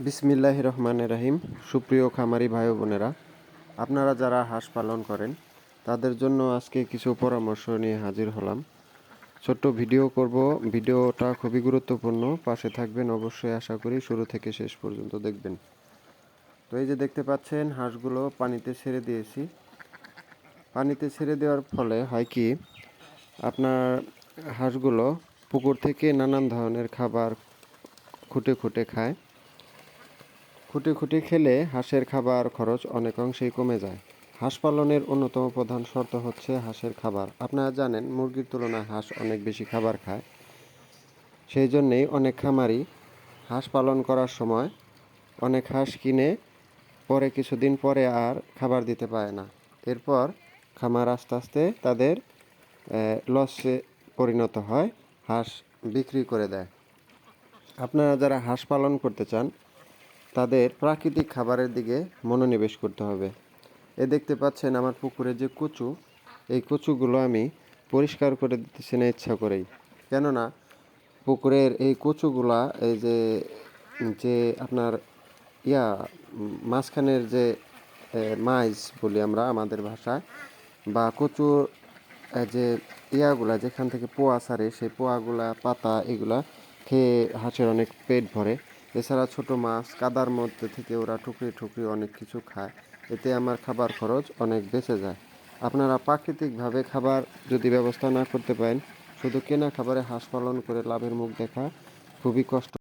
বিসমিল্লাহির রহমানির রহিম। সুপ্রিয় খামারি ভাই বোনেরা, আপনারা যারা হাঁস পালন করেন তাদের জন্য আজকে কিছু পরামর্শ নিয়ে হাজির হলাম। ছোট্ট ভিডিও করব, ভিডিওটা খুবই গুরুত্বপূর্ণ, পাশে থাকবেন অবশ্যই। আশা করি শুরু থেকে শেষ পর্যন্ত দেখবেন। তো এই যে দেখতে পাচ্ছেন, হাঁসগুলো পানিতে ছেড়ে দিয়েছি। পানিতে ছেড়ে দেওয়ার ফলে হয় কি, আপনার হাঁসগুলো পুকুর থেকে নানান ধরনের খাবার খুঁটে খুঁটে খায়। খুঁটে খুঁটে খেলে হাঁসের খাবার খরচ অনেক অংশেই কমে যায়। হাঁস পালনের অন্যতম প্রধান শর্ত হচ্ছে হাঁসের খাবার। আপনারা জানেন, মুরগির তুলনায় হাঁস অনেক বেশি খাবার খায়। সেই জন্যেই অনেক খামারি হাঁস পালন করার সময় অনেক হাঁস কিনে পরে কিছুদিন পরে আর খাবার দিতে পারে না। এরপর খামার আস্তে আস্তে তাদের লসে পরিণত হয়, হাঁস বিক্রি করে দেয়। আপনারা যারা হাঁস পালন করতে চান তাদের প্রাকৃতিক খাবারের দিকে মনোনিবেশ করতে হবে। দেখতে পাচ্ছেন আমার পুকুরে যে কচু, এই কচুগুলো আমি পরিষ্কার করে দিতেছি না ইচ্ছা করেই। কেননা পুকুরের এই কচুগুলা, এই যে যে আপনার মাঝখানের যে মাইজ বলি আমরা আমাদের ভাষায়, বা কচুর যে ইয়াগুলা যেখান থেকে পোয়া ছাড়ে, সেই পোয়াগুলা পাতা এগুলা খেয়ে হাঁসের অনেক পেট ভরে। এছাড়া ছোট মাছ কাদার মধ্যে থেকে ওরা ঠুকরি ঠুকরি অনেক কিছু খায়। এতে আমার খাবার খরচ অনেক বেঁচে যায়। আপনারা প্রাকৃতিকভাবে খাবার যদি ব্যবস্থা না করতে পারেন, শুধু কেনা খাবারে হাঁস পালন করে লাভের মুখ দেখা খুবই কষ্ট।